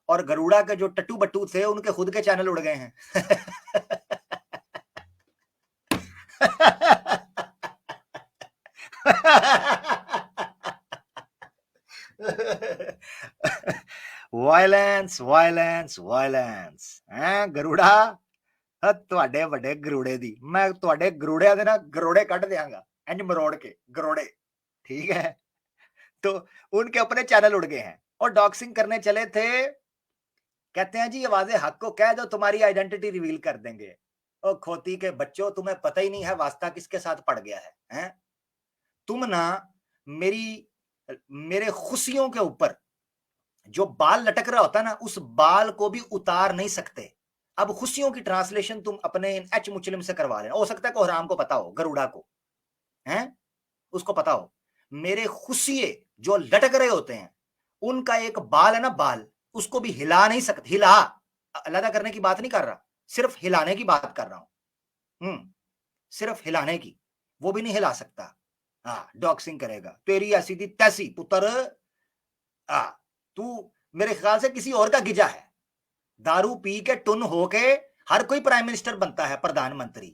और गरुड़ा के जो टट्टू बट्टू थे उनके खुद के चैनल उड़ गए हैं। वायलेंस वायलेंस वायलेंस हैं गरुड़ा। ਤੁਹਾਡੇ ਵੱਡੇ ਗਰੂੜੇ ਦੀ मैं ਤੁਹਾਡੇ ਗਰੂੜਿਆਂ ਦੇ ਨਾ ਗਰੋੜੇ ਕੱਢ ਦਿਆਂगा इंज मरोड़ के गरोड़े। ठीक है, तो उनके अपने चैनल उड़ गए हैं और डॉक्सिंग करने चले थे। कहते हैं जी आवाज़े हक को कह दो तुम्हारी आइडेंटिटी रिवील कर देंगे। ओ खोती के बच्चों, तुम्हें पता ही नहीं है वास्ता किसके साथ पड़ गया है, हैं? तुम ना मेरे खुशियों के ऊपर जो बाल लटक रहा होता है ना, उस बाल को भी उतार नहीं सकते। अब खुशियों की ट्रांसलेशन तुम अपने एच मुचलिम से करवा रहे हो सकता है को हराम को पता हो, गरुड़ा को, हैं, उसको पता हो मेरे खुशिये जो लटक रहे होते हैं उनका एक बाल है ना, बाल उसको भी हिला नहीं सकते। हिला अलग करने की बात नहीं कर रहा, सिर्फ हिलाने की बात कर रहा हूं। सिर्फ हिलाने की, वो भी नहीं हिला सकता। हाँ, डॉक्सिंग करेगा तेरी ऐसी थी तैसी पुत्र। तू मेरे ख्याल से किसी और का गिजा है। दारू पी के टुन होके हर कोई प्राइम मिनिस्टर बनता है, प्रधानमंत्री।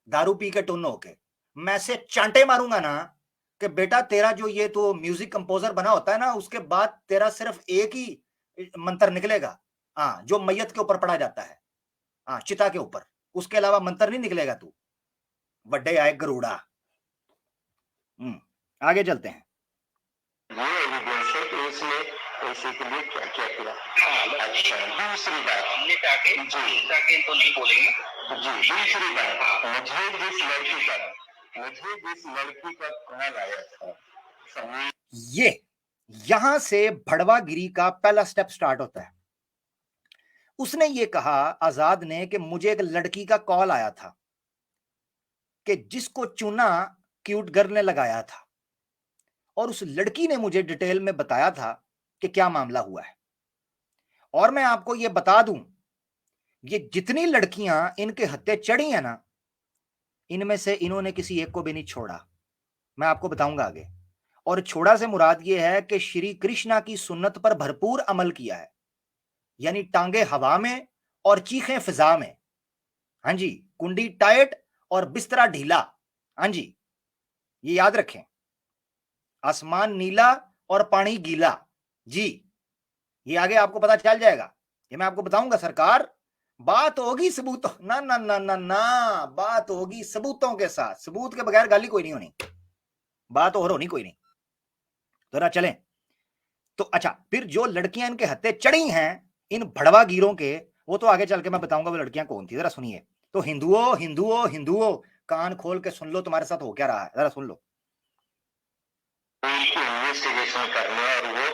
दारू पी के टुन होके मैं से चांटे मारूंगा ना कि बेटा तेरा जो ये तो म्यूजिक कंपोजर बना होता है ना, उसके बाद तेरा सिर्फ एक ही मंत्र निकलेगा, हाँ, जो मैयत के ऊपर पढ़ा जाता है, हाँ, चिता के ऊपर, उसके अलावा मंत्र नहीं निकलेगा। तू वड्डे आए गरुड़ा। आगे चलते हैं। ये एविडेंस है कि उसने पैसे के लिए क्या क्या किया। अच्छा, दूसरी बात हमने जाके जी तो नहीं बोलेंगे जी। दूसरी बात, मुझे जिस लड़की का कॉल आया था, ये यहां से भड़वागिरी का पहला स्टेप स्टार्ट होता है। उसने ये कहा आजाद ने कि मुझे एक लड़की का कॉल आया था कि जिसको चुना क्यूट गर्ल ने लगाया था, और उस लड़की ने मुझे डिटेल में बताया था कि क्या मामला हुआ है। और मैं आपको ये बता दूं, ये जितनी लड़कियां इनके हत्थे चढ़ी हैं ना, इनमें से इन्होंने किसी एक को भी नहीं छोड़ा। मैं आपको बताऊंगा आगे। और छोड़ा से मुराद ये है कि श्री कृष्णा की सुन्नत पर भरपूर अमल किया है, यानी टांगे हवा में और चीखें फिजा में। हाँ जी, कुंडी टाइट और बिस्तरा ढीला। हाँ जी, ये याद रखें, आसमान नीला और पानी गीला जी। ये आगे आपको पता चल जाएगा, ये मैं आपको बताऊंगा सरकार। बात होगी सबूतों, ना ना ना ना ना, बात होगी सबूतों के साथ। सबूत के बगैर गाली कोई नहीं होनी, बात और होनी कोई नहीं। जरा चलें। तो अच्छा, फिर जो लड़कियां इनके हत्थे चढ़ी हैं इन भड़वा गिरों के, वो तो आगे चल के मैं बताऊंगा वो लड़कियां कौन थी। जरा सुनिए। तो हिंदुओं हिंदुओं हिंदुओं, कान खोल के सुन लो, तुम्हारे साथ हो क्या रहा है, जरा सुन लो। इन्वेस्टिगेशन करने, और वो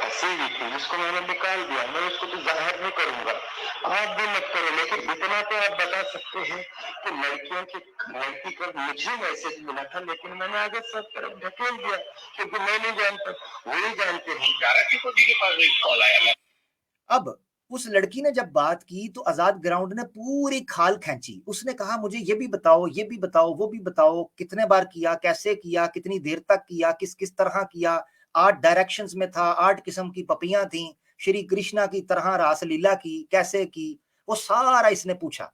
ऐसी ही थी, उसको मैंने निकाल दिया। मैं उसको तो जाहिर नहीं करूंगा, आप भी मत करो, लेकिन इतना तो आप बता सकते हैं कि लड़की का मुझे मैसेज मिला था, लेकिन मैंने आगे सब तरफ ढकेल दिया क्योंकि मैं नहीं जानता, वही जानते हैं। 11 को जी के पास एक कॉल आया। अब उस लड़की ने जब बात की तो आजाद ग्राउंड ने पूरी खाल खींची। उसने कहा मुझे ये भी बताओ, ये भी बताओ, वो भी बताओ, कितने बार किया, कैसे किया, कितनी देर तक किया, किस किस तरह किया। 8 डायरेक्शंस में था, 8 किस्म की पपियां थी, श्री कृष्णा की तरह रासलीला की, कैसे की, वो सारा इसने पूछा।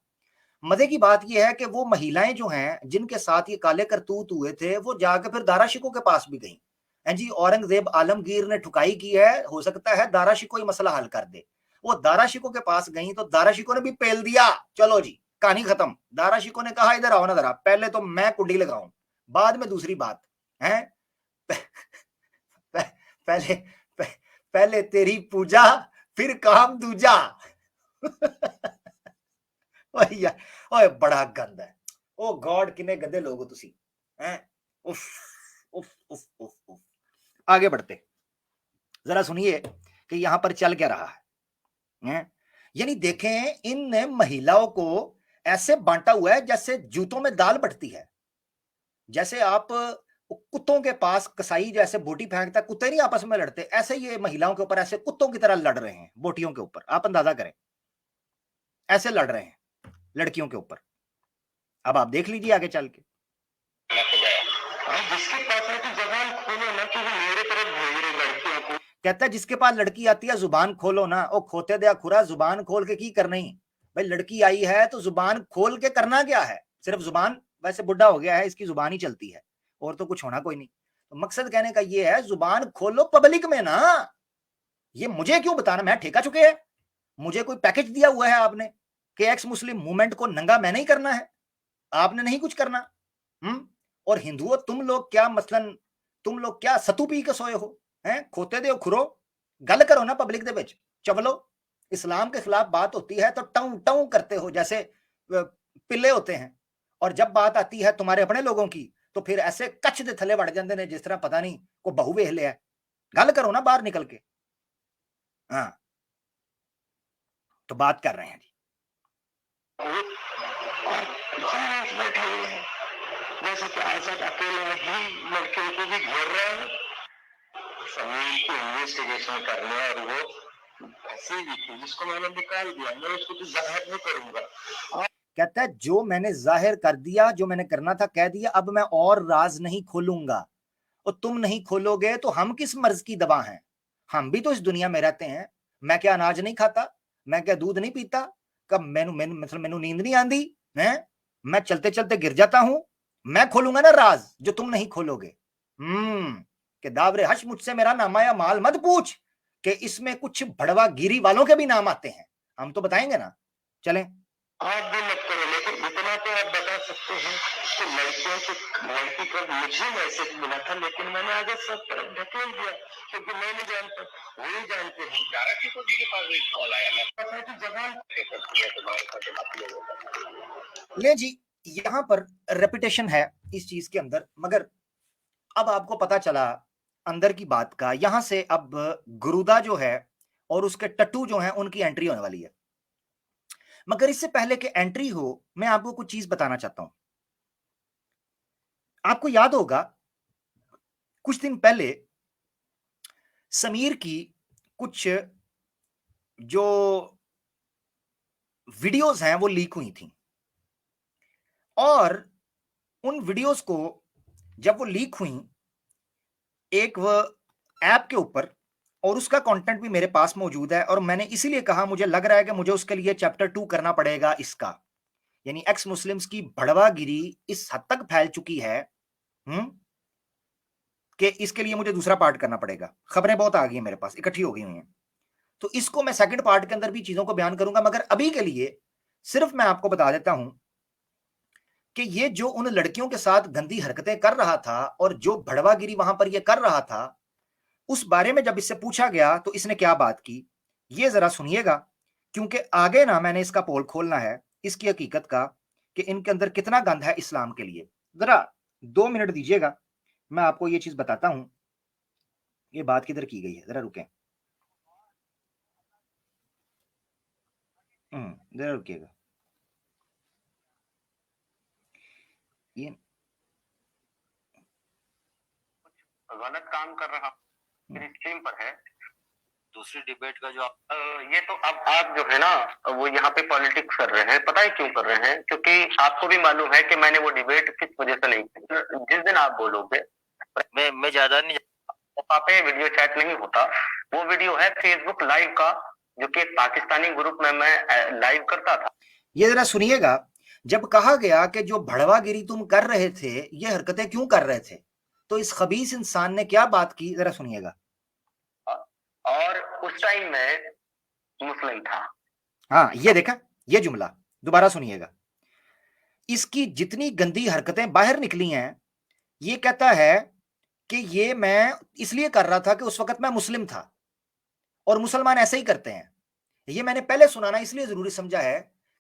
मजे की बात यह है कि वो महिलाएं जो हैं जिनके साथ ये काले करतूत हुए थे, वो जाकर फिर दारा शिको के पास भी गई। जी, औरंगजेब आलमगीर ने ठुकाई की है, हो सकता है दारा शिको ही मसला हल कर दे। वो दारा शिको के पास गई तो दारा शिको ने भी पेल दिया। चलो जी, कहानी खत्म। दारा शिको ने कहा इधर आओ ना जरा, पहले तो मैं कुंडी लगाऊं, बाद में दूसरी बात है। पहले पहले तेरी पूजा, फिर काम दूजा। ओए बड़ा गंद है। ओ गॉड, कितने गंदे लोग हो तुसी, हैं। उफ उफ उफ उफ उफ। आगे बढ़ते, जरा सुनिए कि यहां पर चल क्या रहा है। यानी देखें, इन महिलाओं को ऐसे बांटा हुआ है जैसे जूतों में दाल बटती है। जैसे आप कुत्तों के पास कसाई जैसे बोटी फेंकता है, कुत्ते नहीं आपस में लड़ते, ऐसे ये महिलाओं के ऊपर ऐसे कुत्तों की तरह लड़ रहे हैं बोटियों के ऊपर। आप अंदाजा करें, ऐसे लड़ रहे हैं लड़कियों के ऊपर। अब आप देख लीजिए आगे चल के। जिसके पास है कि जबान खोलो ना, तो वो मेरे तरफ भेज रहे लड़कियों को। कहता है जिसके पास लड़की आती है जुबान खोलो ना, ओ खोते दया खुरा जुबान खोल के की करना ही भाई, लड़की आई है तो जुबान खोल के करना क्या है, सिर्फ जुबान, वैसे बुढ़ा हो गया है इसकी जुबान ही चलती है और तो कुछ होना कोई नहीं। तो मकसद कहने का ये है जुबान खोलो पब्लिक में ना, ये मुझे क्यों बताना, मैं ठेका चुके हैं, मुझे कोई पैकेज दिया हुआ है आपने कि एक्स मुस्लिम मूवमेंट को नंगा मैंने ही करना है, आपने नहीं कुछ करना। और हिंदुओं तुम लोग क्या मसलन, तुम लोग क्या सतू पी के सोए हो, हैं खोते दे खुरो, गल करो ना पब्लिक दे विच, चवलो इस्लाम के खिलाफ बात होती है तो टऊ टऊ करते हो जैसे पिल्ले होते हैं, और जब बात आती है तुम्हारे अपने लोगों की तो फिर ऐसे कच्छ दे थले वड़ जाते ने जिस तरह पता नहीं को बहु वेख लिया। गल करो ना बाहर निकल के। हाँ तो बात कर रहे हैं जी। बैठे हुए हैं जैसे कि आजाद अकेला ही लड़कियों को भी घेर रहा है, समीर की इन्वेस्टिगेशन करने, और वो फंसी भी थी जिसको मैंने निकाल दिया, मैं उसको तो जाहिर नहीं करूंगा। कहता है जो मैंने जाहिर कर दिया, जो मैंने करना था कह दिया, अब मैं और राज नहीं खोलूंगा, और तुम नहीं खोलोगे तो हम किस मर्ज की दवा हैं, हम भी तो इस दुनिया में रहते हैं। मैं क्या अनाज नहीं खाता, मैं क्या दूध नहीं पीता, कब मैनू मैनू मतलब मैनू नींद नहीं आती है, मैं चलते चलते गिर जाता हूं, मैं खोलूंगा ना राज जो तुम नहीं खोलोगे। कि दावरे हश मुझसे मेरा नामा या माल मत पूछ, कि इसमें कुछ भड़वा गिरी वालों के भी नाम आते हैं, हम तो बताएंगे ना। चलें आप भी मत करो, लेकिन इतना तो आप बता सकते हैं कि लड़की का मुझे मैसेज मिला था, लेकिन मैंने आगे सब तरफ ढकेल दिया क्योंकि मैं नहीं जानता, वही जानते हैं। डायरेक्टली को जी के पास एक कॉल आया, मैं पता है कि जवान ले जी, यहां पर रेपिटेशन है इस चीज के अंदर, मगर अब आपको पता चला अंदर की बात का। यहां से अब गुरुदा जो है और उसके टट्टू जो है उनकी एंट्री होने वाली है, मगर इससे पहले कि एंट्री हो मैं आपको कुछ चीज बताना चाहता हूं। आपको याद होगा कुछ दिन पहले समीर की कुछ जो वीडियोस हैं वो लीक हुई थी, और उन वीडियोस को जब वो लीक हुई एक वो ऐप के ऊपर, और उसका कंटेंट भी मेरे पास मौजूद है, और मैंने इसीलिए कहा मुझे लग रहा है कि मुझे उसके लिए चैप्टर 2 करना पड़ेगा इसका, यानी एक्स मुस्लिम्स की भड़वागिरी इस हद तक फैल चुकी है कि इसके लिए मुझे दूसरा पार्ट करना पड़ेगा। खबरें बहुत आ गई हैं मेरे पास, इकट्ठी हो गई हुई हैं, तो इसको मैं सेकंड पार्ट के अंदर भी चीजों को बयान करूंगा, मगर अभी के लिए सिर्फ मैं आपको बता देता हूं कि ये जो उन लड़कियों के साथ गंदी हरकतें कर रहा था और जो भड़वागिरी वहां पर ये कर रहा था, उस बारे में जब इससे पूछा गया तो इसने क्या बात की, ये जरा सुनिएगा, क्योंकि आगे ना मैंने इसका पोल खोलना है इसकी हकीकत का कि इनके अंदर कितना गंद है इस्लाम के लिए। जरा 2 मिनट दीजिएगा, मैं आपको ये चीज बताता हूं ये बात किधर की गई है, जरा रुकें, जरा रुकिएगा। ये गलत काम कर रहा मेरी स्ट्रीम पर है। दूसरी डिबेट का जो ये तो अब आप जो है ना वो यहाँ पे पॉलिटिक्स कर रहे हैं, पता है क्यों कर रहे हैं? क्योंकि आपको भी मालूम है कि मैंने वो डिबेट किस वजह से नहीं की। जिस दिन आप बोलोगे मैं ज्यादा नहीं, वहाँ पे वीडियो चैट नहीं होता, वो वीडियो है फेसबुक लाइव का, जो कि एक पाकिस्तानी ग्रुप में मैं लाइव करता था। ये जरा सुनिएगा, जब कहा गया कि जो भड़वागिरी तुम कर रहे थे ये हरकतें क्यों कर रहे थे, तो इस खबीस इंसान ने क्या बात की, जरा सुनिएगा। और उस टाइम में मुस्लिम था। हाँ ये देखा, ये जुमला दोबारा सुनिएगा, इसकी जितनी गंदी हरकतें बाहर निकली हैं, ये कहता है कि ये मैं इसलिए कर रहा था कि उस वक्त मैं मुस्लिम था, और मुसलमान ऐसे ही करते हैं। ये मैंने पहले सुनाना इसलिए जरूरी समझा है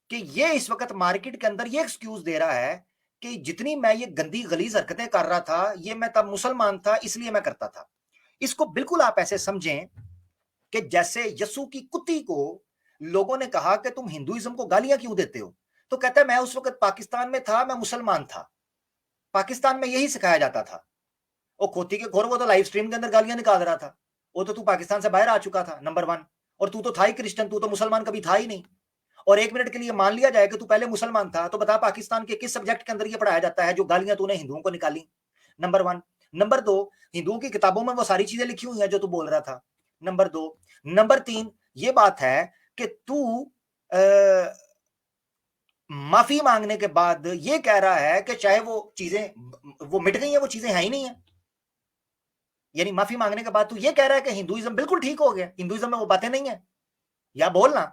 कि ये इस वक्त मार्केट के अंदर ये एक्सक्यूज दे रहा है कि जितनी मैं ये गंदी गलीज हरकतें कर रहा था ये मैं तब मुसलमान था इसलिए मैं करता था। इसको बिल्कुल आप ऐसे समझें कि जैसे यसू की कुत्ती को लोगों ने कहा कि तुम हिंदुइज्म को गालियां क्यों देते हो, तो कहता है मैं उस वक्त पाकिस्तान में था, मैं मुसलमान था, पाकिस्तान में यही सिखाया जाता था। वो खोती के खोर वो तो लाइव स्ट्रीम के अंदर गालियां निकाल रहा था, वो तो तू पाकिस्तान से बाहर आ चुका था नंबर 1, और तू तो था ही क्रिश्चियन, तू तो मुसलमान कभी था ही नहीं। और एक मिनट के लिए मान लिया जाए कि तू पहले मुसलमान था, तो बता पाकिस्तान के किस सब्जेक्ट के अंदर ये पढ़ाया जाता है जो गालियां तूने हिंदुओं को निकाली, नंबर 1। नंबर 2, हिंदुओं की किताबों में वो सारी चीजें लिखी हुई हैं जो तू बोल रहा था। नंबर 2। नंबर 3 ये बात है कि तू माफी मांगने के बाद ये कह रहा है कि चाहे वो चीजें वो मिट गई है, वो चीजें है ही नहीं है। यानी माफी मांगने के बाद तू ये कह रहा है कि हिंदुइज्म बिल्कुल ठीक हो गया, हिंदुइज्म में वो बातें नहीं है, या बोलना।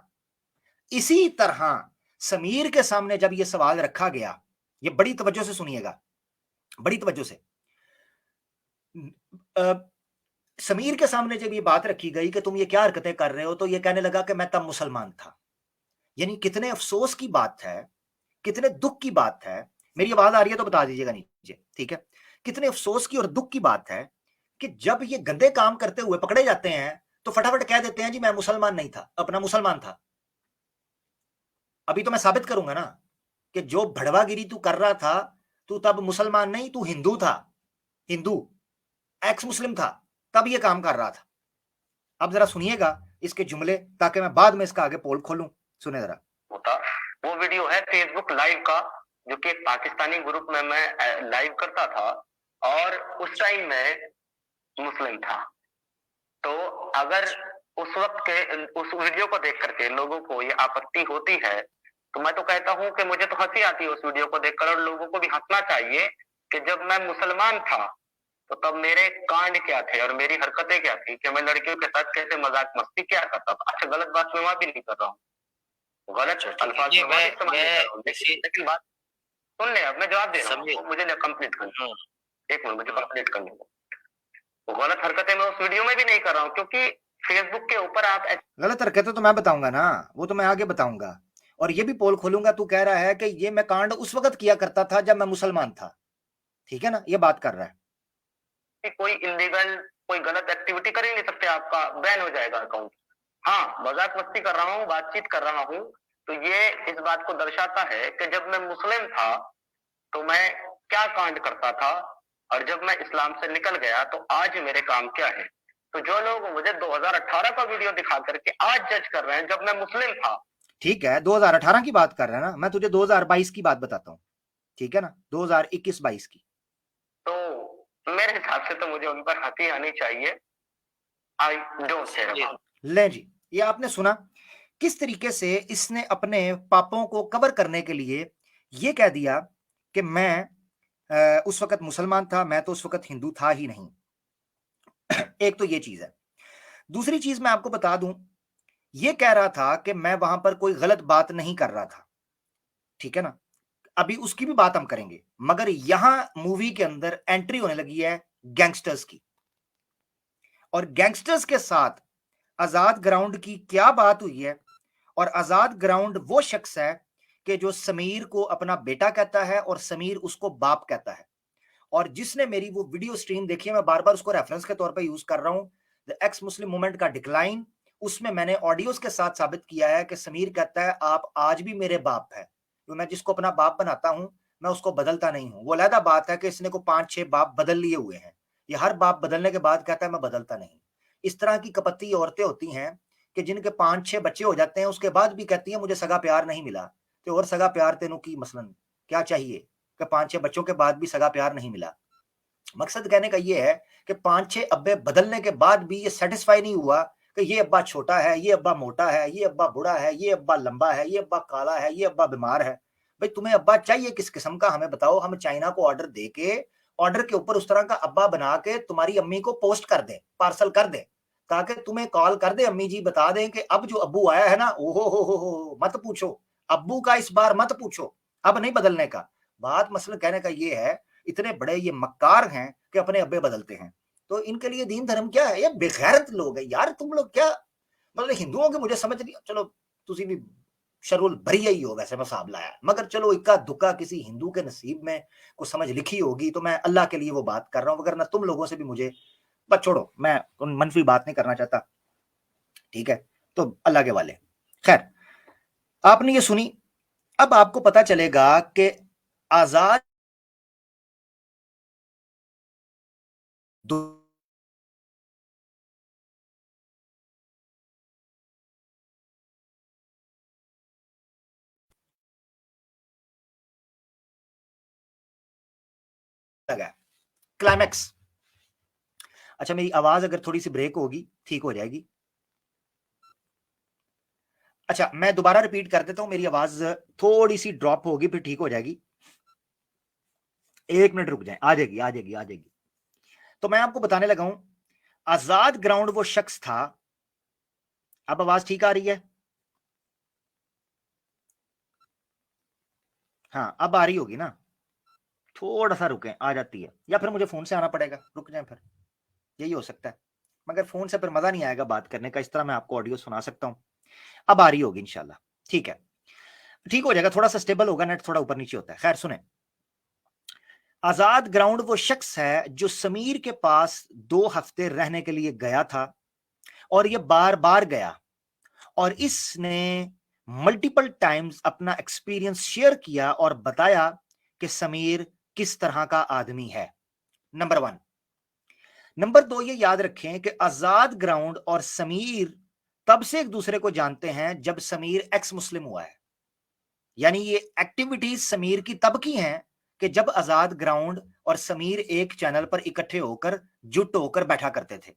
इसी तरह समीर के सामने जब ये सवाल रखा गया, ये बड़ी तवज्जो से सुनिएगा, बड़ी तवज्जो से। समीर के सामने जब ये बात रखी गई कि तुम ये क्या हरकतें कर रहे हो, तो ये कहने लगा कि मैं तब मुसलमान था। यानी कितने अफसोस की बात है, कितने दुख की बात है। मेरी आवाज आ रही है तो बता दीजिएगा नीचे, ठीक है। कितने अफसोस की और दुख की बात है कि जब ये गंदे काम करते हुए पकड़े जाते हैं तो फटाफट कह देते हैं जी मैं मुसलमान नहीं था, अपना मुसलमान था। अभी तो मैं साबित करूंगा ना कि जो भड़वागिरी तू कर रहा था, तू तब मुसलमान नहीं, तू हिंदू था, हिंदू एक्स मुस्लिम था, तब ये काम कर रहा था। अब जरा सुनिएगा इसके जुमले, ताकि मैं बाद में इसका आगे पोल खोलूं। सुने जरा। होता वो वीडियो है फेसबुक लाइव का, जो कि एक पाकिस्तानी ग्रुप में मैं लाइव करता था, और उस टाइम में मुस्लिम था। तो अगर उस वक्त के उस वीडियो को देख करके लोगों को ये आपत्ति होती है, तो मैं तो कहता हूं कि मुझे तो हंसी आती है उस वीडियो को देखकर, और लोगों को भी हंसना चाहिए कि जब मैं मुसलमान था तो तब मेरे कांड क्या थे और मेरी हरकतें क्या थी, कि मैं लड़कियों के साथ कैसे मजाक मस्ती क्या करता था। अच्छा, गलत बात मैं वहां भी नहीं कर रहा हूँ, गलत अल्फाज में वहां भी इस्तेमाल नहीं कर रहा हूँ, लेकिन बात सुन ले। अब मैं जवाब दे रहा हूँ, मुझे कंप्लीट करना, एक मिनट मुझे कंप्लीट करने दो। गलत हरकतें मैं उस वीडियो में भी नहीं कर रहा हूँ, क्योंकि फेसबुक के ऊपर आप गलत हरकतें तो मैं बताऊंगा ना, वो तो मैं आगे बताऊंगा। और ये भी पोल खोलूंगा। तू कह रहा है कि ये मैं कांड उस वक्त किया करता था जब मैं मुसलमान था, ठीक है ना, ये बात कर रहा है। कोई इलीगल कोई गलत एक्टिविटी कर ही नहीं सकते, आपका बैन हो जाएगा अकाउंट। हाँ, मजाक मस्ती कर रहा हूँ, बातचीत कर रहा हूँ, तो ये इस बात को दर्शाता है कि जब मैं मुस्लिम था तो मैं क्या कांड करता था, और जब मैं इस्लाम से निकल गया तो आज मेरे काम क्या है। तो जो लोग मुझे 2018 का वीडियो दिखा करके आज जज कर रहे हैं जब मैं मुस्लिम था, ठीक है 2018 की बात कर रहे हैं ना, मैं तुझे 2022 की बात बताता हूँ, ठीक है ना, 2021-22 की। तो मेरे हिसाब से तो मुझे उन पर हंसी आनी चाहिए। आई डोंट ले जी, ये आपने सुना किस तरीके से इसने अपने पापों को कवर करने के लिए ये कह दिया कि मैं उस वक्त मुसलमान था, मैं तो उस वक्त हिंदू था ही नहीं। एक तो ये चीज है। दूसरी चीज मैं आपको बता दूं, ये कह रहा था कि मैं वहां पर कोई गलत बात नहीं कर रहा था, ठीक है ना। अभी उसकी भी बात हम करेंगे, मगर यहां मूवी के अंदर एंट्री होने लगी है गैंगस्टर्स की। और गैंगस्टर्स के साथ आजाद ग्राउंड की क्या बात हुई है। और आजाद ग्राउंड वो शख्स है कि जो समीर को अपना बेटा कहता है और समीर उसको बाप कहता है। और जिसने मेरी वो वीडियो स्ट्रीम देखी है, मैं बार बार उसको रेफरेंस के तौर पे यूज कर रहा हूं, द एक्स मुस्लिम मूवमेंट का डिक्लाइन। उसमें मैंने ऑडियोज के साथ साबित किया है कि समीर कहता है आप आज भी मेरे बाप है, तो मैं जिसको अपना बाप बनाता हूं मैं उसको बदलता नहीं हूं। वो अलहदा बात है कि इसने को 5-6 बाप बदल लिए हुए हैं, ये हर बाप बदलने के बाद कहता है मैं बदलता नहीं। इस तरह की कपत्ती औरतें होती हैं कि जिनके 5-6 बच्चे हो जाते हैं, उसके बाद भी कहती हैं मुझे सगा प्यार नहीं मिला। तो और सगा प्यार तेनों की मसलन क्या चाहिए कि 5-6 बच्चों के बाद भी सगा प्यार नहीं मिला। मकसद कहने का ये है कि 5-6 अब्बे बदलने के बाद भी ये सेटिस्फाई नहीं हुआ कि ये अब्बा छोटा है, ये अब्बा मोटा है, ये अब्बा बूढ़ा है, ये अब्बा लंबा है, ये अब्बा काला है, ये अब्बा बीमार है। भाई तुम्हें अब्बा चाहिए किस किस्म का, हमें बताओ। हम चाइना को ऑर्डर दे के ऑर्डर के ऊपर उस तरह का अब्बा बना के तुम्हारी अम्मी को पोस्ट कर दे, पार्सल कर दे, ताकि तुम्हें कॉल कर दे, अम्मी जी बता दें कि अब जो अब्बू आया है ना, ओहो हो, मत पूछो, अब्बू का इस बार मत पूछो, अब नहीं बदलने का। बात मसला कहने का ये है, इतने बड़े ये मक्कार हैं कि अपने अब्बे बदलते हैं। तो इनके लिए दीन धर्म क्या है? ये बेगैरत लोग है यार। तुम लोग क्या मतलब हिंदुओं के, मुझे समझ नहीं। चलो तुसी भी शरुल भरिया ही हो वैसे मैं साहब लाया, मगर चलो इक्का दुक्का किसी हिंदू के नसीब में को समझ लिखी होगी, तो मैं अल्लाह के लिए वो बात कर रहा हूँ, वगरना तुम लोगों से भी मुझे बस छोड़ो, मैं मनफी बात नहीं करना चाहता, ठीक है। तो अल्लाह के वाले, खैर आपने ये सुनी। अब आपको पता चलेगा कि आजाद लगा क्लाइमैक्स। अच्छा, मेरी आवाज अगर थोड़ी सी ब्रेक होगी ठीक हो जाएगी। अच्छा, मैं दोबारा रिपीट कर देता हूं, मेरी आवाज थोड़ी सी ड्रॉप होगी फिर ठीक हो जाएगी। 1 मिनट रुक जाए, आ जाएगी आ जाएगी आ जाएगी। तो मैं आपको बताने लगा हूं, आजाद ग्राउंड वो शख्स था। अब आवाज ठीक आ रही है? हाँ, अब आ रही होगी ना। थोड़ा सा रुकें, आ जाती है, या फिर मुझे फोन से आना पड़ेगा, रुक जाए फिर, यही हो सकता है। मगर फोन से फिर मजा नहीं आएगा बात करने का, इस तरह मैं आपको ऑडियो सुना सकता हूं। अब आ रही होगी इंशाल्लाह, ठीक है, ठीक हो जाएगा, थोड़ा सा स्टेबल होगा, नेट थोड़ा ऊपर नीचे होता है। खैर सुने, आजाद ग्राउंड वो शख्स है जो समीर के पास 2 हफ्ते रहने के लिए गया था, और ये बार बार गया, और इसने मल्टीपल टाइम्स अपना एक्सपीरियंस शेयर किया और बताया कि समीर किस तरह का आदमी है। नंबर 1। नंबर 2, ये याद रखें कि आजाद ग्राउंड और समीर तब से एक दूसरे को जानते हैं जब समीर एक्स मुस्लिम हुआ है। यानी ये एक्टिविटीज समीर की तब की हैं कि जब आजाद ग्राउंड और समीर एक चैनल पर इकट्ठे होकर जुट होकर बैठा करते थे।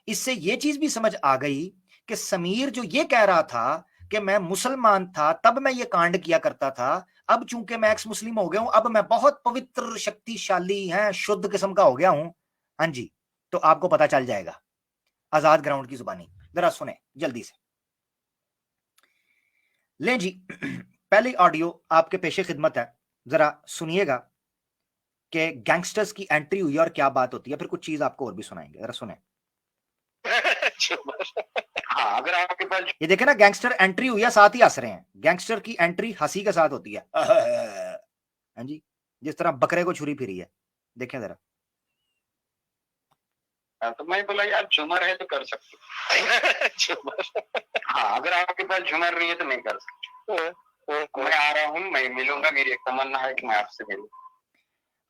इससे ये चीज भी समझ आ गई कि समीर जो ये कह रहा था कि मैं मुसलमान था तब मैं ये कांड किया करता था, अब चूंकि मैं एक्स मुस्लिम हो गया हूं, अब मैं बहुत पवित्र शक्तिशाली है शुद्ध किस्म का हो गया हूं, हाँ जी, तो आपको पता चल जाएगा आजाद ग्राउंड की जुबानी। जरा सुने जल्दी से, ले जी। पहली ऑडियो आपके पेशे खिदमत है, जरा सुनिएगा कि गैंगस्टर्स की एंट्री हुई और क्या बात होती है, फिर कुछ चीज आपको और भी सुनाएंगे, जरा सुने। हाँ, अगर आपके पास ये देखे ना, गैंगस्टर एंट्री हुई है, साथ ही हंस रहे हैं। गैंगस्टर की एंट्री हंसी के साथ होती है, हाँ जी, जिस तरह बकरे को छुरी फिरी है, देखें जरा। तो मैं बोला यार झूमर है तो कर सकते झूमर। हाँ, अगर आपके पास झूमर नहीं है तो नहीं कर सकते। मैं आ रहा हूँ, मैं मिलूंगा, मेरी एक तमन्ना है कि मैं आपसे मिलूं।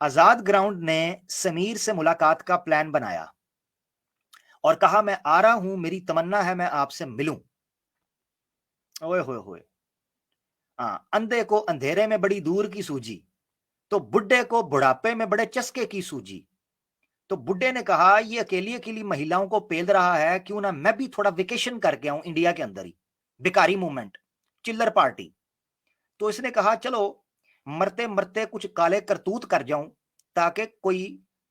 आजाद ग्राउंड ने समीर से मुलाकात का प्लान बनाया और कहा मैं आ रहा हूं, मेरी तमन्ना है मैं आपसे मिलूं। ओए होए होए, हाँ, अंधे को अंधेरे में बड़ी दूर की सूझी, तो बुढ़े को बुढ़ापे में बड़े चस्के की सूझी। तो बुड्ढे ने कहा ये अकेली अकेली महिलाओं को पेल रहा है, क्यों ना मैं भी थोड़ा वेकेशन करके आऊं इंडिया के अंदर ही, भिखारी मूवमेंट, चिल्लर पार्टी। तो इसने कहा चलो मरते मरते कुछ काले करतूत कर जाऊं, ताकि कोई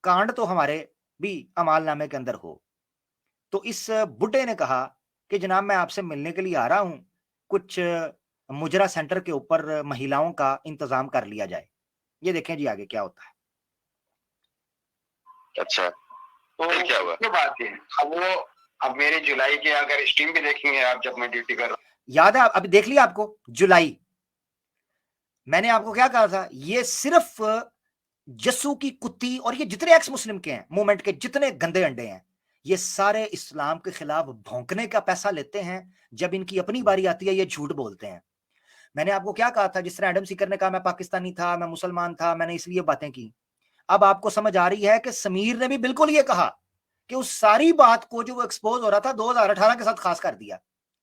कांड तो हमारे भी अमाल नामे के अंदर हो। तो इस बुड्ढे ने कहा कि जनाब मैं आपसे मिलने के लिए आ रहा हूं, कुछ मुजरा सेंटर के ऊपर महिलाओं का इंतजाम कर लिया जाए। ये देखें जी आगे क्या होता है। अच्छा, तो फिर क्या हुआ? क्या बात है, अब वो अब मेरे जुलाई के अगर स्ट्रीम भी देखेंगे आप, जब मैं ड्यूटी कर रहा हूँ, याद है अभी देख लिया आपको जुलाई, मैंने आपको क्या कहा था, ये सिर्फ जस्सू की कुत्ती और ये जितने एक्स मुस्लिम के हैं मूवमेंट के जितने गंदे अंडे हैं, ये सारे इस्लाम के खिलाफ भौंकने का पैसा लेते हैं। जब इनकी अपनी बारी आती है ये झूठ बोलते हैं। मैंने आपको क्या कहा था, जिस तरह एडम सीकर ने कहा मैं पाकिस्तानी था, मैं मुसलमान था, मैंने इसलिए बातें की। अब आपको समझ आ रही है कि समीर ने भी बिल्कुल ये कहा कि उस सारी बात को जो वो एक्सपोज हो रहा था 2018 के साथ खास कर दिया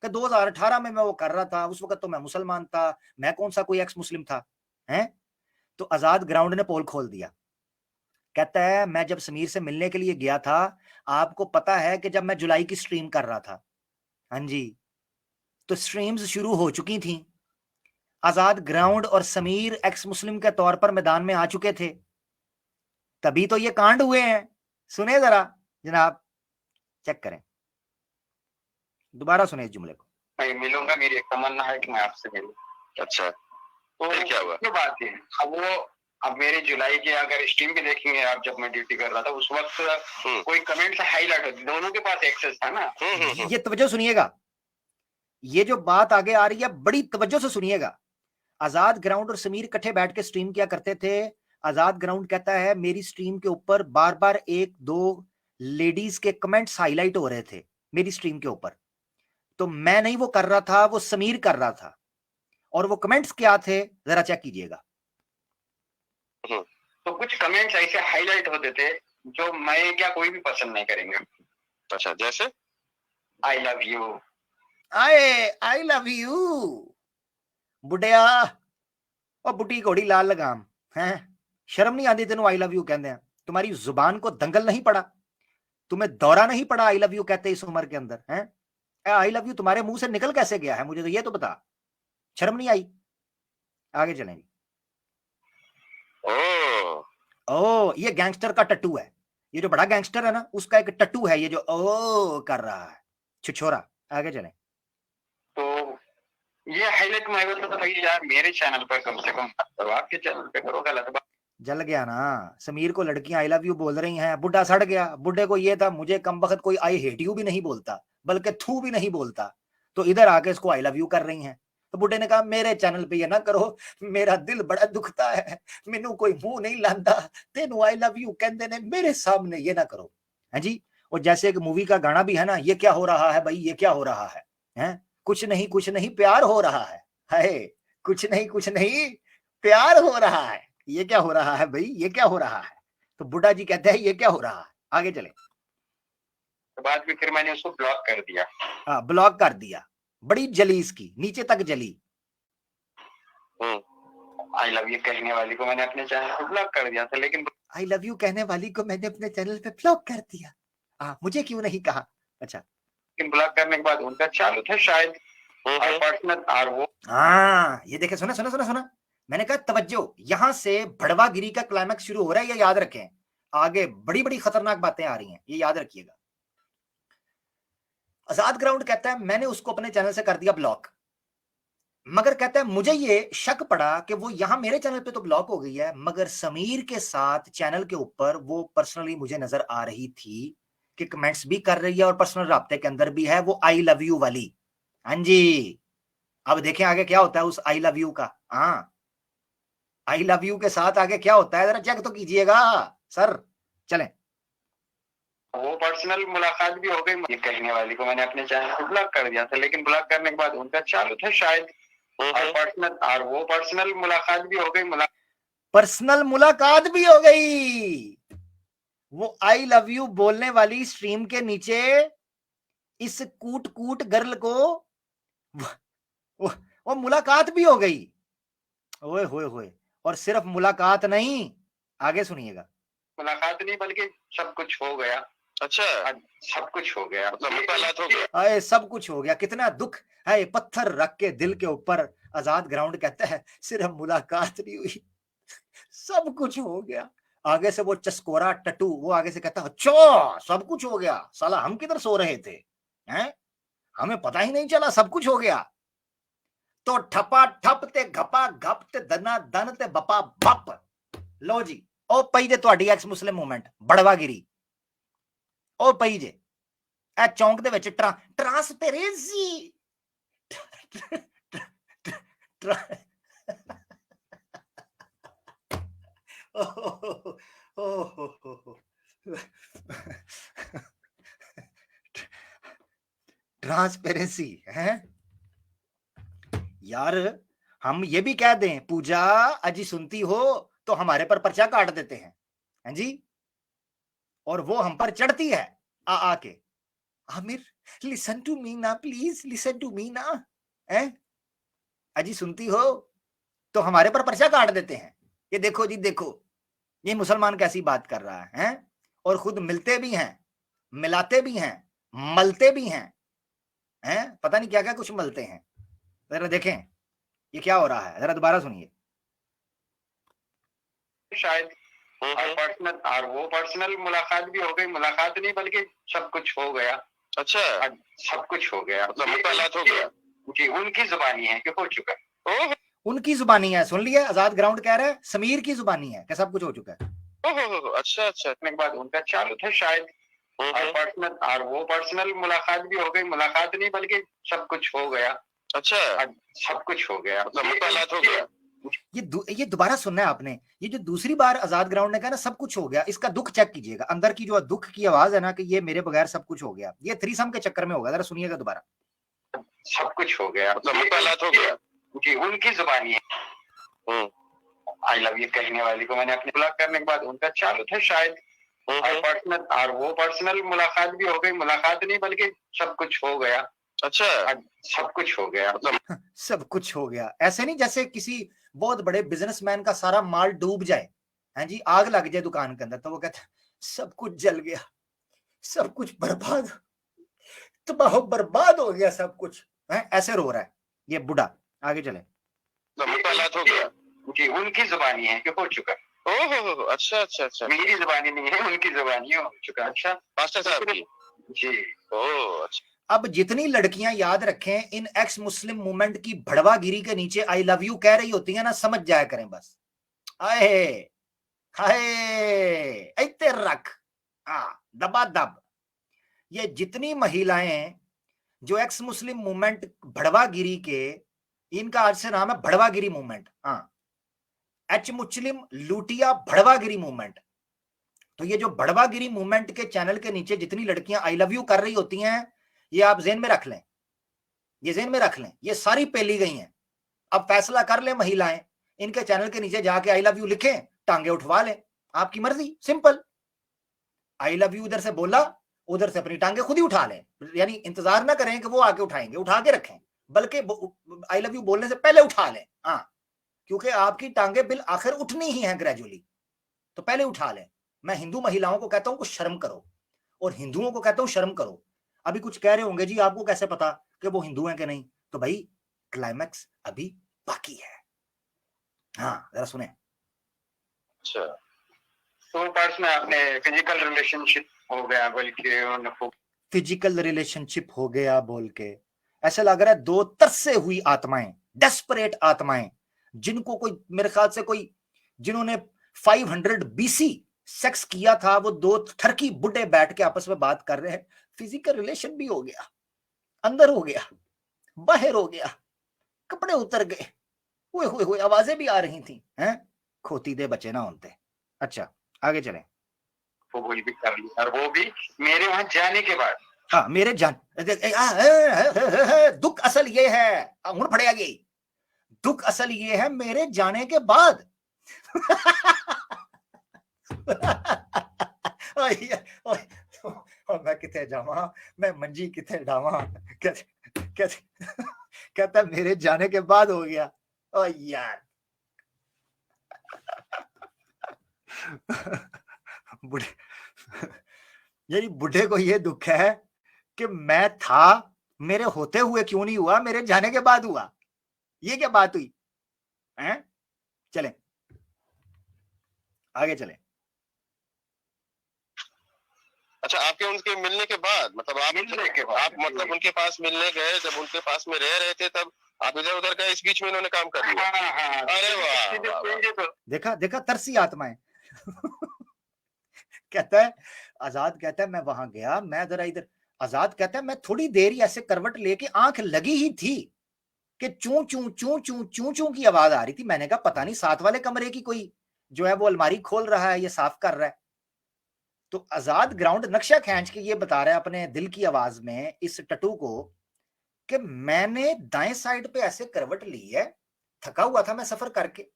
कि 2018 में मैं वो कर रहा था, उस वक्त तो मैं मुसलमान था, मैं कौन सा कोई एक्स मुस्लिम था, हैं? तो आजाद ग्राउंड ने पोल खोल दिया, कहता है मैं जब समीर से मिलने के लिए गया था, आपको पता है कि जब मैं जुलाई की स्ट्रीम कर रहा था, हाँ जी, तो स्ट्रीम्स शुरू हो चुकी थी, आजाद ग्राउंड और समीर एक्स मुस्लिम के तौर पर मैदान में आ चुके थे, तभी तो ये कांड हुए हैं। सुने जरा जनाब, चेक करें, दोबारा सुने इस जुमले को। मैं मिलूंगा, मेरी एक तमन्ना है कि मैं आपसे मिलूं। अच्छा, तो फिर क्या हुआ? क्या बात है, अब वो अब मेरे जुलाई के अगर स्ट्रीम भी देखेंगे आप, जब मैं ड्यूटी कर रहा था उस वक्त कोई कमेंट से हाईलाइट होती, दोनों के पास एक्सेस था ना। ये तवज्जो सुनिएगा, ये जो बात आगे आ रही है बड़ी तवज्जो से सुनिएगा। आजाद ग्राउंड और समीर इकट्ठे बैठ के स्ट्रीम किया करते थे। आजाद ग्राउंड कहता है मेरी स्ट्रीम के ऊपर बार बार 1-2 लेडीज के कमेंट्स हाईलाइट हो रहे थे मेरी स्ट्रीम के ऊपर, तो मैं नहीं वो कर रहा था, वो समीर कर रहा था। और वो कमेंट्स क्या थे जरा चेक कीजिएगा। तो कुछ कमेंट्स ऐसे हाईलाइट होते थे जो मैं क्या कोई भी पसंद नहीं करेंगे। अच्छा, जैसे I love you, I love you, बुढ़िया और बुढ़ी घोड़ी लाल लगाम है, शर्म नहीं आती तेनों आई लव यू कहते हैं, तुम्हारी जुबान को दंगल नहीं पड़ा, तुम्हें दौरा नहीं पड़ा आई लव यू कहते इस उम्र के अंदर? हैं, आई लव यू तुम्हारे मुंह से निकल कैसे गया है? मुझे तो ये तो बता, शर्म नहीं आई? आगे चलेंगे। ओ, ये गैंगस्टर का टट्टू है, ये जो बड़ा गैंगस्टर है ना, उसका एक टट्टू है ये जो ओ कर रहा है, छिछोरा। आगे चलें। तो ये हाईलाइट मैं बोलता था भाई यार मेरे चैनल पर कम से कम मत करो, आपके चैनल पे करो, गलत बात। जल गया ना, समीर को लड़कियां आई लव यू बोल रही हैं, बुड्ढा सड़ गया। बुड्ढे को ये था मुझे कम वक्त कोई आई हेट यू भी नहीं बोलता, बल्कि थू भी नहीं बोलता, तो इधर आके इसको आई लव यू कर रही हैं। तो बुड्ढे ने कहा मेरे चैनल पे ये ना करो, मेरा दिल बड़ा दुखता है, मैनू कोई मुंह नहीं लांदा, तेनू आई लव यू कहंदे ने, मेरे सामने ये ना करो। है जी। और जैसे एक मूवी का गाना भी है ना, ये क्या हो रहा है भाई, ये क्या हो रहा है? हैं, कुछ नहीं प्यार हो रहा है, हाय कुछ नहीं प्यार हो रहा है, ये क्या हो रहा है भाई, ये क्या हो रहा है? तो बुड्ढा जी कहते हैं ये क्या हो रहा है? आगे चले। तो बाद में फिर मैंने उसको ब्लॉक कर दिया। हाँ, ब्लॉक कर दिया, बड़ी जली इसकी, नीचे तक जली। आई लव यू कहने वाली को मैंने अपने चैनल पे ब्लॉक कर दिया था, लेकिन आई लव यू कहने वाली को मैंने अपने चैनल पे ब्लॉक कर दिया, मुझे क्यों नहीं कहा? अच्छा, ब्लॉक करने के बाद उनका चालू था शायद पर्सनल और वो। हाँ, ये देखे, सुना, मैंने कहा तवज्जो, यहां से भड़वागिरी का क्लाइमैक्स शुरू हो रहा है, ये याद रखें। आगे बड़ी बड़ी खतरनाक बातें आ रही हैं, ये याद रखिएगा। आजाद ग्राउंड कहता है मैंने उसको अपने चैनल से कर दिया ब्लॉक, मगर कहता है मुझे ये शक पड़ा कि वो यहां मेरे चैनल पे तो ब्लॉक हो गई है, मगर समीर के साथ चैनल के ऊपर वो पर्सनली मुझे नजर आ रही थी कि कमेंट्स भी कर रही है और पर्सनल राब्ते के अंदर भी है, वो आई लव यू वाली। हाँ जी, अब देखें आगे क्या होता है उस आई लव यू का। हाँ, आई लव यू के साथ आगे क्या होता है, जरा चेक तो कीजिएगा सर। चलें। वो पर्सनल मुलाकात भी हो गई, ये कहने वाली को मैंने अपने चैनल पे ब्लॉक कर दिया था, लेकिन ब्लॉक करने के बाद उनका चालू था शायद पर्सनल मुलाकात भी हो गई। पर्सनल मुलाकात भी हो गई, वो आई लव यू बोलने वाली स्ट्रीम के नीचे इस कूट कूट गर्ल को वो मुलाकात भी हो गई। ओए होए होए, और सिर्फ मुलाकात नहीं, आगे सुनिएगा। मुलाकात नहीं बल्कि सब कुछ हो गया। अच्छा, सब कुछ हो गया, मतलब हो गया। अरे सब कुछ हो गया, कितना दुख है, पत्थर रख के दिल के ऊपर आजाद ग्राउंड कहता है सिर्फ मुलाकात नहीं हुई, सब कुछ हो गया। आगे से वो चस्कोरा टटू वो आगे से कहता अच्छा सब कुछ हो गया, साला हम किधर सो रहे थे, हैं, हमें पता ही नहीं चला सब कुछ हो गया। तो ठपा ठप ते घपा घप ते दना दन ते बपा बप। लो जी, ओ पई जे ਤੁਹਾਡੀ ਐਕਸ ਮੁਸਲਿਮ ਮੂਵਮੈਂਟ ਬੜਵਾਗਿਰੀ, ओ पई जे ए चौंक दे विच ट्रांसपेरेंसी ट्रांसपेरेंसी है यार। हम ये भी कह दें पूजा अजी सुनती हो तो हमारे पर पर्चा काट देते हैं जी, और वो हम पर चढ़ती है आके, आमिर लिसन टू मी ना, प्लीज लिसन टू मी ना, अजी सुनती हो तो हमारे पर पर्चा काट देते हैं। ये देखो जी, देखो ये मुसलमान कैसी बात कर रहा है, और खुद मिलते भी हैं, मिलाते भी हैं, मलते भी हैं, पता नहीं क्या क्या कुछ मलते हैं। जरा देखें ये क्या हो रहा है, जरा दोबारा सुनिए। शायद पर्सनल और वो पर्सनल मुलाकात भी हो गई, मुलाकात नहीं बल्कि सब कुछ हो गया। अच्छा, सब कुछ हो गया, मतलब हो गया जी, उनकी जुबानी है कि हो चुका है, उनकी जुबानी है, सुन लिया, आजाद ग्राउंड कह रहा है समीर की जुबानी है कि सब कुछ हो चुका है। अच्छा अच्छा, इतने के बाद उनका चालू था शायद पर्सनल और वो पर्सनल मुलाकात भी हो गई, मुलाकात नहीं बल्कि सब कुछ हो गया। अच्छा, सब कुछ हो गया, मतलब हो गया। ये दोबारा सुनना है आपने, ये जो दूसरी बार आजाद ग्राउंड ने कहा ना सब कुछ हो गया, इसका दुख चेक कीजिएगा, अंदर की जो दुख की आवाज है ना कि ये मेरे बगैर सब कुछ हो गया, ये थ्रीसम के चक्कर में होगा। जरा सुनिएगा दोबारा। सब कुछ हो गया, मतलब हो गया जी, उनकी जुबानी है। आई लव यू कहने वाली को मैंने अपने ब्लॉक करने के बाद उनका चालू था शायद पर्सनल और वो पर्सनल मुलाकात भी हो गई, मुलाकात नहीं बल्कि सब कुछ हो गया। अच्छा, सब कुछ हो गया, मतलब सब कुछ हो गया, ऐसे नहीं जैसे किसी बहुत बड़े बिजनेसमैन का सारा माल डूब जाए, हैं जी, आग लग जाए दुकान के अंदर, तो वो कहता है सब कुछ जल गया, सब कुछ बर्बाद, तबाह बर्बाद हो गया सब कुछ है, ऐसे रो रहा है ये बुढ़ा। आगे चले। हालात हो गया जी, उनकी जुबानी है कि हो चुका। ओहो, अच्छा अच्छा अच्छा, मेरी जुबानी नहीं है, उनकी जुबानी हो चुका। अच्छा, पास्टर साहब की जी। ओह अच्छा। अब जितनी लड़कियां याद रखें इन एक्स मुस्लिम मूवमेंट की भड़वागिरी के नीचे आई लव यू कह रही होती है ना, समझ जाया करें बस। आए हाय ऐते रख, दबा दब। ये जितनी महिलाएं जो एक्स मुस्लिम मूवमेंट भड़वागिरी के, इनका आज से नाम है भड़वागिरी मूवमेंट। एच मुस्लिम लूटिया भड़वागिरी मूवमेंट। तो ये जो भड़वागिरी मूवमेंट के चैनल के नीचे जितनी लड़कियां आई लव यू कर रही होती हैं, ये आप जेहन में रख लें, ये जेहन में रख लें, ये सारी पेली गई हैं। अब फैसला कर ले महिलाएं, इनके चैनल के नीचे जाके आई लव यू लिखें, टांगे उठवा लें, आपकी मर्जी, सिंपल। आई लव यू उधर से बोला, उधर से अपनी टांगे खुद ही उठा लें, यानी इंतजार ना करें कि वो आके उठाएंगे, उठा के रखें, बल्कि आई लव यू बोलने से पहले उठा लें। क्योंकि आपकी टांगे बिल आखिर उठनी ही है ग्रेजुअली, तो पहले उठा लें। मैं हिंदू महिलाओं को कहता हूं कि शर्म करो, और हिंदुओं को कहता हूं शर्म करो। अभी कुछ कह रहे होंगे जी आपको कैसे पता कि वो हिंदू हैं कि नहीं, तो भाई क्लाइमैक्स अभी बाकी है। जरा सुने। अच्छा, तो पार्ट्स में आपने फिजिकल रिलेशनशिप हो गया बल्कि फिजिकल रिलेशनशिप हो गया बोल के ऐसा लग रहा है दो तरसे हुई आत्माएं, डेस्परेट आत्माएं, जिनको कोई, मेरे ख्याल से कोई, जिन्होंने 500 BC सेक्स किया था, वो दो ठरकी बुढ़े बैठ के आपस में बात कर रहे हैं। फिजिकल रिलेशन भी हो गया, अंदर हो गया, बाहर हो गया, कपड़े उतर गए, हुए हुए हुए, आवाजें भी आ रही थी, हैं? खोती दे बचे ना होते। अच्छा आगे चलें। वो भी कर ली, और वो भी मेरे वहां जाने के बाद। मेरे जान, दुख असल ये है, हूं फड़िया गई, दुख असल ये है मेरे जाने के बाद। मैं किथे जावा, मैं मंजी किथे डावा, कहता मेरे जाने के बाद हो गया। ओ यार बुढ़े, यानी बुढ़े को ये दुख है कि मैं था, मेरे होते हुए क्यों नहीं हुआ, मेरे जाने के बाद हुआ। ये क्या बात हुई हैं? चलें आगे चलें। अच्छा, आपके उनके मिलने के बाद, मतलब आप मिलने के बाद, आप मतलब उनके पास मिलने गए, जब उनके पास में रह रहे थे तब आप इधर उधर गए, इस बीच में इन्होंने काम कर लिया। अरे वाह, देखा देखा तरसी आत्माएं। कहता है, आजाद कहता है मैं वहां गया, मैं जरा इधर, आजाद कहता है मैं थोड़ी देर ही ऐसे करवट लेके, आंख लगी ही थी कि चू चू चू चू चू चू की आवाज आ रही थी। मैंने कहा पता नहीं साथ वाले कमरे की कोई जो है वो अलमारी खोल रहा है, ये साफ कर रहा है। तो आजाद ग्राउंड नक्शा खींच के ये बता रहा है अपने दिल की आवाज में इस टटू को कि मैंने दाएं साइड पे ऐसे करवट ली है, थका हुआ था मैं सफर करके,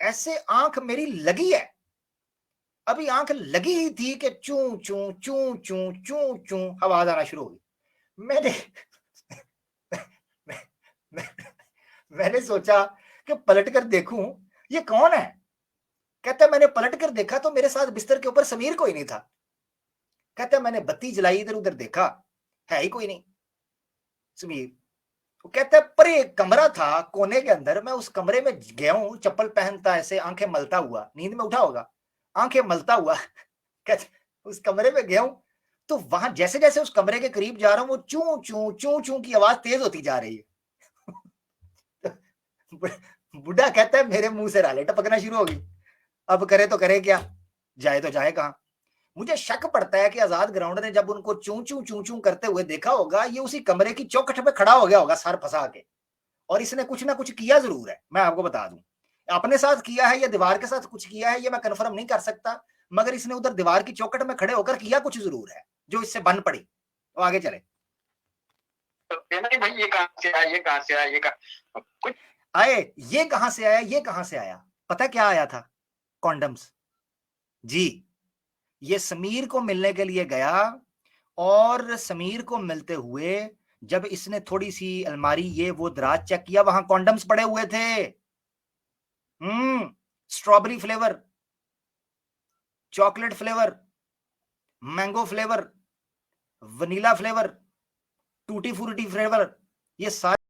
ऐसे आंख मेरी लगी है, अभी आंख लगी ही थी कि चू चू चू चू चू चू आवाज आना शुरू हो गई। मैंने मैं, मैं, मैंने सोचा कि पलट कर देखूं ये कौन है। कहता मैंने पलट कर देखा तो मेरे साथ बिस्तर के ऊपर समीर कोई नहीं था। कहता मैंने बत्ती जलाई, इधर उधर देखा, है ही कोई नहीं समीर। वो कहता है पर एक कमरा था कोने के अंदर, मैं उस कमरे में गया हूं, चप्पल पहनता ऐसे आंखें मलता हुआ, नींद में उठा होगा, आंखें मलता हुआ। कहते उस कमरे में गया हूं, तो वहां जैसे जैसे उस कमरे के करीब जा रहा हूं, वो चू चू चू चू की आवाज तेज होती जा रही है। बुढ़ा कहता है मेरे मुंह से राले टपकना शुरू हो गई, अब करे तो करे क्या, जाए तो जाए कहां। मुझे शक पड़ता है कि आजाद ग्राउंड ने जब उनको चू चू चू चू करते हुए देखा होगा, ये उसी कमरे की चौखट पे खड़ा हो गया होगा सर फंसा के, और इसने कुछ ना कुछ किया जरूर है। मैं आपको बता दूं, अपने साथ किया है या दीवार के साथ कुछ किया है ये मैं कंफर्म नहीं कर सकता, मगर इसने उधर दीवार की चौखट में खड़े होकर किया कुछ जरूर है जो इससे बन पड़ी। तो आगे चले। भाई ये कहां से आया, ये कहां से आया, ये कुछ आए, ये कहां से आया, ये कहां से आया, पता क्या आया था? कॉन्डम्स जी। ये समीर को मिलने के लिए गया, और समीर को मिलते हुए जब इसने थोड़ी सी अलमारी ये वो दराज चेक किया, वहां कॉन्डम्स पड़े हुए थे। Strawberry flavour, chocolate flavour, mango flavour, vanilla flavour, tutti frutti flavour, ये सारे